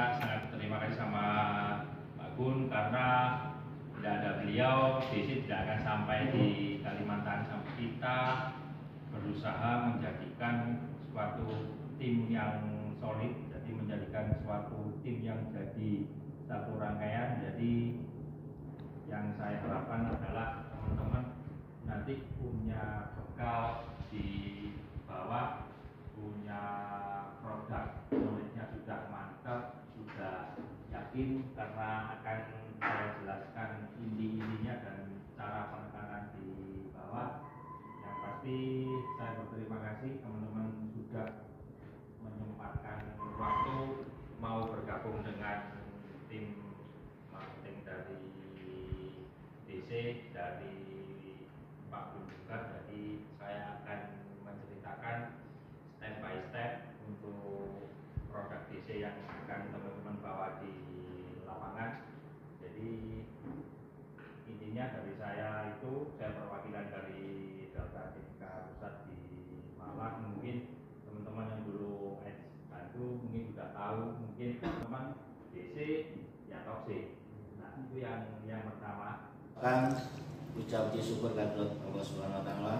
kita sangat terima kasih sama Pak Gun, karena tidak ada beliau, DC tidak akan sampai di Kalimantan. Kita berusaha menjadikan suatu tim yang solid, jadi menjadikan suatu tim yang jadi satu rangkaian. Jadi yang saya harapkan adalah teman-teman nanti punya bekal di bawah, punya produk knowledge-nya sudah mantap, sudah yakin, karena akan saya jelaskan inti-intinya dan cara penekanan di bawah. Yang pasti saya berterima kasih teman-teman sudah menyempatkan waktu mau bergabung dengan tim marketing dari DC, dari Pak Gun juga. Jadi saya akan menceritakan step by step untuk produk DC yang akan teman-teman bawa di lapangan. Jadi intinya dari saya itu, saya perwakilan dari Delta Timika Pusat di Malang. Mungkin teman-teman yang dulu S1 mungkin sudah tahu, mungkin teman-teman DC ya toxic. Nah, itu yang pertama. Kan ucap syukur kehadirat Allah Subhanahu wa taala,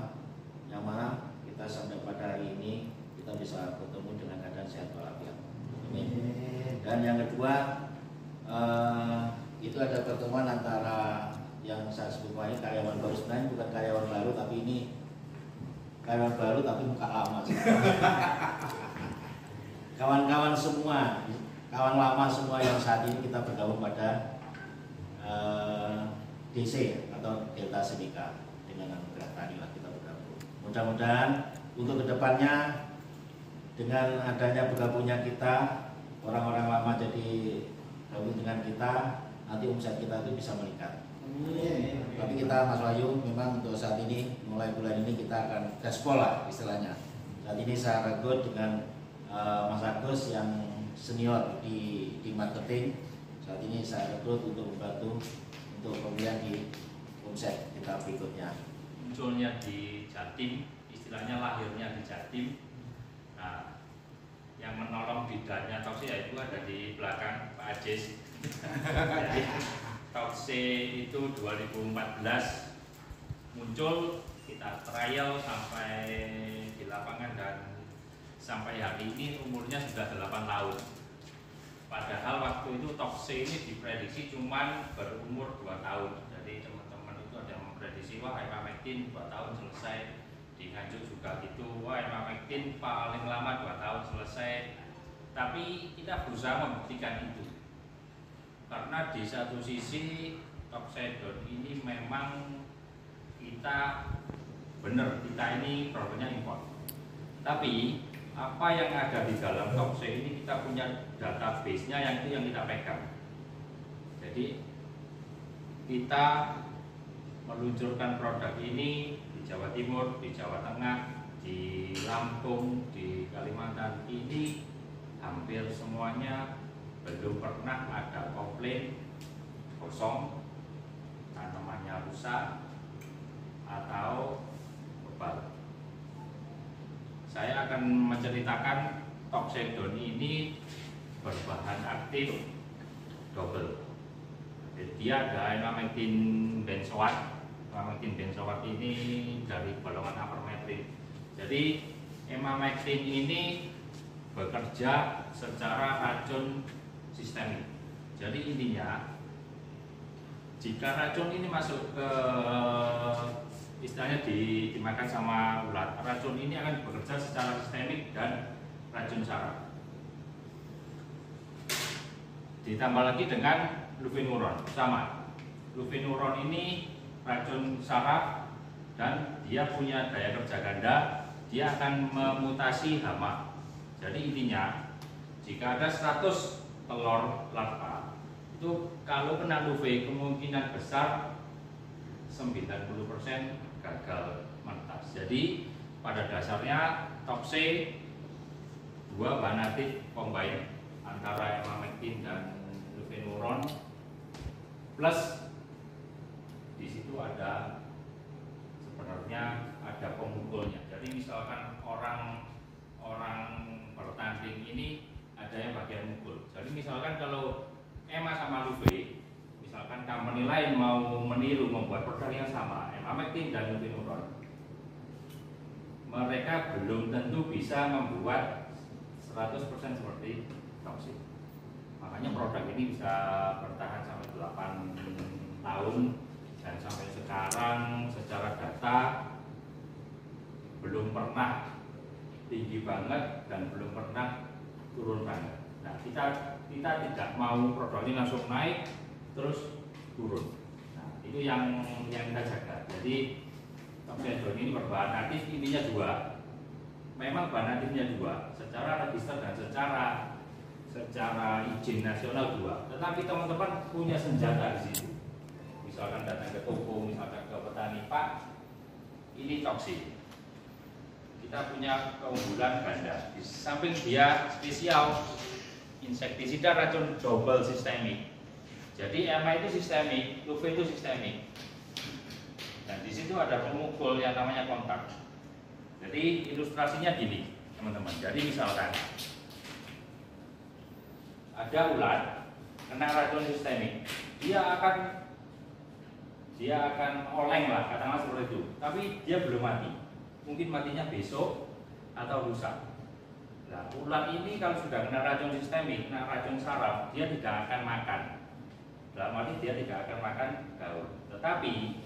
yang mana kita sampai pada hari ini kita bisa bertemu dengan keadaan sehat walafiat. Amin. Dan yang kedua, itu ada pertemuan antara yang saya sebut ini karyawan baru, sebenarnya bukan karyawan baru, tapi ini karyawan baru tapi muka lama. Kawan-kawan semua, kawan lama semua yang saat ini kita bergabung pada DC atau Delta Timika, dengan anugerah tadi lah kita bergabung. Mudah-mudahan untuk kedepannya dengan adanya bergabungnya kita, orang-orang lama jadi gabung dengan kita, nanti omset kita itu bisa meningkat. Tapi kita, Mas Wahyu, memang untuk saat ini mulai bulan ini kita akan gaspol lah istilahnya. Saat ini saya rekrut dengan Mas Agus yang senior di marketing. Saat ini saya rekrut untuk membantu untuk pemilihan di omset kita berikutnya. Munculnya di Jatim, istilahnya lahirnya di Jatim. Nah, yang menolong bidannya Toksi yaitu ada di belakang Pak Ajis. Jadi Toksi itu 2014 muncul, kita trial sampai di lapangan, dan sampai hari ini umurnya sudah 8 tahun. Padahal waktu itu Toksi ini diprediksi cuman berumur 2 tahun. Jadi teman-teman itu ada yang memprediksi, wah ivermectin 2 tahun selesai. Di Nganjuk juga gitu, wah ivermectin paling lama 2 tahun selesai. Tapi kita berusaha membuktikan itu, karena di satu sisi Toxidon ini memang kita benar, kita ini produknya impor. Tapi apa yang ada di dalam Toxe ini kita punya database-nya, yang itu yang kita pegang. Jadi kita meluncurkan produk ini di Jawa Timur, di Jawa Tengah, di Lampung, di Kalimantan, ini hampir semuanya belum pernah ada komplain kosong, tanamannya rusak atau bebal. Saya akan menceritakan Toxidon ini berbahan aktif double. Jadi dia ada emamectin benzoat. Emamectin benzoat ini dari golongan apermetrin. Jadi emamectin ini bekerja secara racun sistemik. Jadi intinya, jika racun ini masuk ke, istilahnya dimakan sama ulat, racun ini akan bekerja secara sistemik dan racun saraf. Ditambah lagi dengan lufinuron, sama. Lufinuron ini racun saraf dan dia punya daya kerja ganda, dia akan memutasi hama. Jadi intinya, jika ada 100 telur larva, itu kalau kena lufe kemungkinan besar 90% gagal mentas. Jadi pada dasarnya Toxe dua bahan aktif combine antara emamectin dan lufinuron, plus di situ ada sebenarnya ada pemukulnya. Jadi misalkan orang bertanding ini ada yang bagian mukul. Jadi misalkan kalau EMA sama Luve, misalkan company lain mau meniru membuat produk yang sama, emamectin dan lufinuron, mereka belum tentu bisa membuat 100% seperti Toxic. Makanya produk ini bisa bertahan sampai 8 tahun dan sampai sekarang secara data belum pernah tinggi banget dan belum pernah turun banget. Nah, kita tidak mau produk ini langsung naik terus turun. Nah, itu yang kita jaga. Jadi Toxic ini berbahan aktif intinya 2. Memang bahan aktifnya 2, secara register dan secara izin nasional 2. Tetapi teman-teman punya senjata di situ. Misalkan datang ke toko, misalkan ke petani, Pak, ini Toxic. Kita punya keunggulan ganda. Di samping dia spesial, insektisida racun double sistemik. Jadi EMA itu sistemik, Luve itu sistemik. Dan di situ ada pemukul yang namanya kontak. Jadi ilustrasinya gini, teman-teman. Jadi misalkan ada ulat kena racun sistemik, dia akan oleng lah, katakanlah seperti itu. Tapi dia belum mati. Mungkin matinya besok atau lusa. Nah, ulat ini kalau sudah kena racun sistemik, kena racun saraf, dia tidak akan makan. Dalam arti dia tidak akan makan gaul. Tetapi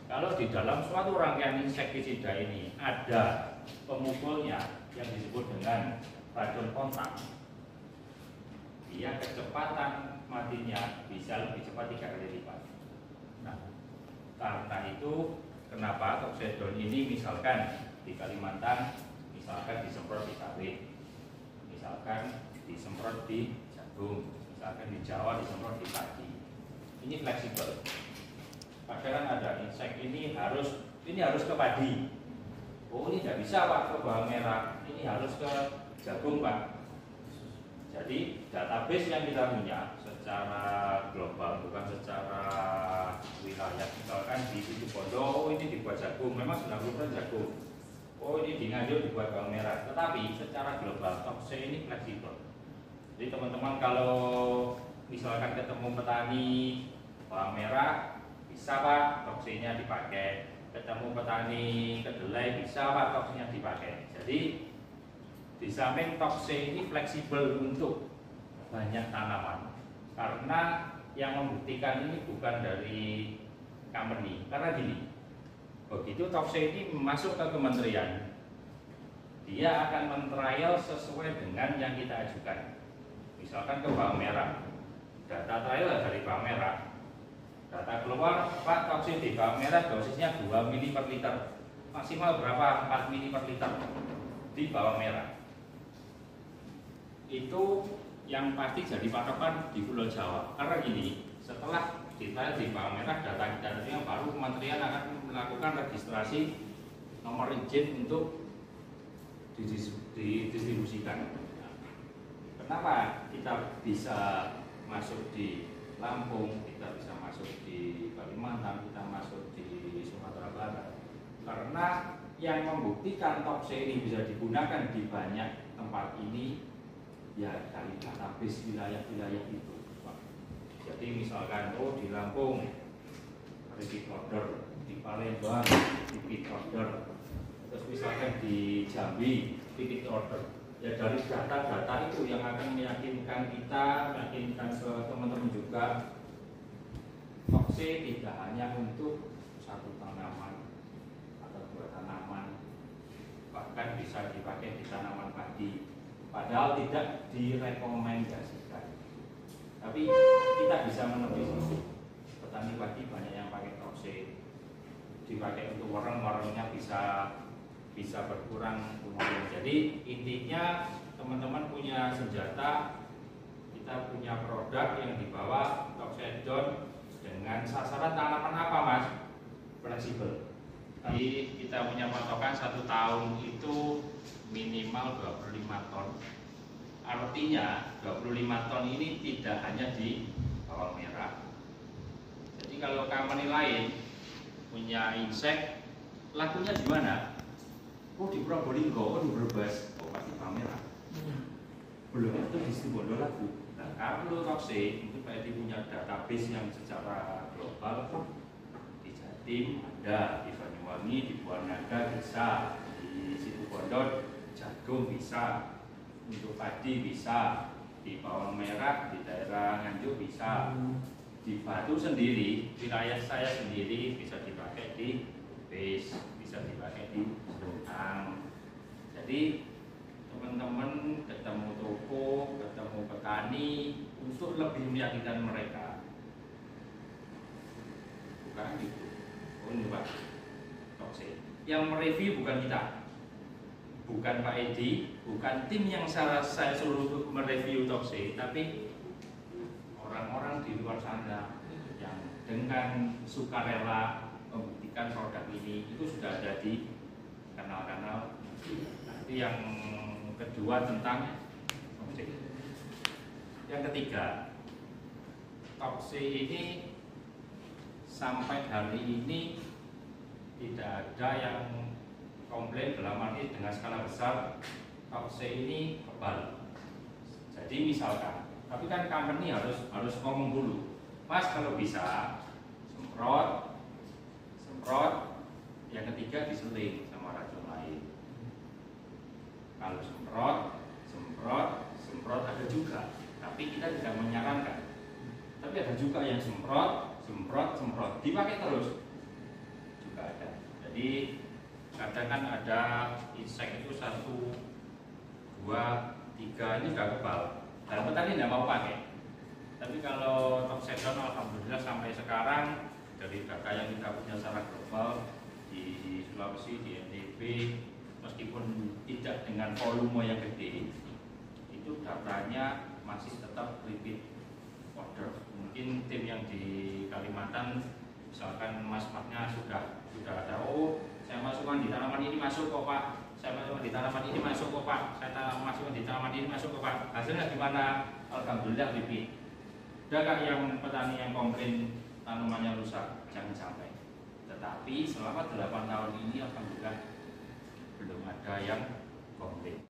kalau di dalam suatu rangkaian insektisida ini ada pemukulnya yang disebut dengan racun kontak, dia kecepatan matinya bisa lebih cepat 3 kali lipat. Nah, karena itu kenapa Toxedon ini misalkan di Kalimantan, misalkan disemprot di sawit, misalkan disemprot di jagung, misalkan di Jawa disemprot di padi. Ini fleksibel. Kadang ada insek ini harus ke padi. Oh, ini tidak bisa Pak ke bawang merah. Ini harus ke jagung Pak. Jadi database yang kita punya secara global, bukan secara wilayah. Misalkan di situ Bondo, oh ini dibuat jagung, memang 90% jagung. Oh ini di Nganjuk dibuat bawang merah. Tetapi secara global Toxic ini fleksibel. Jadi teman-teman kalau misalkan ketemu petani bawang merah, bisa Pak Toxicnya dipakai. Ketemu petani kedelai, bisa Pak Toxicnya dipakai. Jadi di samping Toxic ini fleksibel untuk banyak tanaman, karena yang membuktikan ini bukan dari company. Karena gini, begitu Toxic ini masuk ke kementerian, dia akan men-trial sesuai dengan yang kita ajukan. Misalkan ke bawang merah, data trial dari bawang merah, data keluar Pak Toxic di bawang merah dosisnya 2 mili per liter, maksimal berapa? 4 mili per liter di bawang merah. Itu yang pasti jadi patokan di Pulau Jawa. Karena gini, setelah detail di bawang merah, data kita yang baru kementerian akan melakukan registrasi nomor izin untuk didistribusikan. Kenapa kita bisa masuk di Lampung, kita bisa masuk di Kalimantan, kita masuk di Sumatera Barat? Karena yang membuktikan Toxic ini bisa digunakan di banyak tempat ini ya dari database wilayah-wilayah itu. Jadi misalkan di Lampung repeat order, di Palembang repeat order, terus misalkan di Jambi repeat order. Ya dari data-data itu yang akan meyakinkan kita, meyakinkan teman-teman juga, Toxic tidak hanya untuk satu tanaman atau 2 tanaman, bahkan bisa dipakai di tanaman padi. Padahal tidak direkomendasikan. Tapi kita bisa menepis petani padi banyak yang pakai Toxic, dipakai untuk warung-warungnya bisa berkurang lumayan. Jadi intinya teman-teman punya senjata, kita punya produk yang dibawa Toxedon dengan sasaran tanaman apa Mas? Fleksibel. Jadi kita punya patokan 1 tahun itu minimal 25 ton. Artinya 25 ton ini tidak hanya di bawang merah. Jadi kalau company lain punya insek, lakunya di mana? Oh di Probolinggo, oh di Brebes, oh pasti bawang merah. Belum itu di Situbondo laku. Nah, kalau toksik itu Pak Edi punya database yang secara global di Jatim ada, di Banyuwangi, di Buanaga bisa, di Situbondo jagung bisa, untuk padi bisa, di bawang merah di daerah Nganjuk bisa, di Batu sendiri wilayah saya sendiri bisa dipakai di base, bisa dipakai di Serutang. Jadi teman-teman ketemu toko, ketemu petani untuk lebih meyakinkan mereka, bukan gitu. Oh ini Pak toksik, yang mereview bukan kita, bukan Pak Edi, bukan tim yang saya suruh untuk mereview toksik, tapi orang-orang di luar sana yang dengan sukarela membuktikan produk ini itu sudah ada di kanal-kanal. Nanti yang kedua tentang toksik. Yang ketiga, toksik ini sampai hari ini tidak ada yang komplain dalam arti dengan skala besar toksik ini kebal. Jadi misalkan, tapi kan company harus ngomong dulu, Mas kalau bisa semprot, yang ketiga diseling sama racun lain. Kalau semprot ada juga, tapi kita tidak menyarankan. Tapi ada juga yang semprot, dipakai terus juga ada. Jadi kadang kan ada insek itu 1, 2, 3 ini sudah kebal. Dan petani tidak mau pakai. Tapi kalau Toxedon alhamdulillah sampai sekarang dari data yang kita punya secara global di Sulawesi, di NTB, meskipun tidak dengan volume yang gede, itu datanya masih tetap repeat order. Mungkin tim yang di Kalimantan, misalkan mas-masnya sudah ada, oh saya masukkan di tanaman ini masuk kok Pak, saya masukkan di tanaman ini masuk kok Pak, saya masukkan di tanaman ini masuk kok Pak. Hasilnya gimana? Alhamdulillah repeat. Adakah yang petani yang komplain tanamannya rusak? Jangan sampai. Tetapi selama 8 tahun ini alhamdulillah belum ada yang komplain.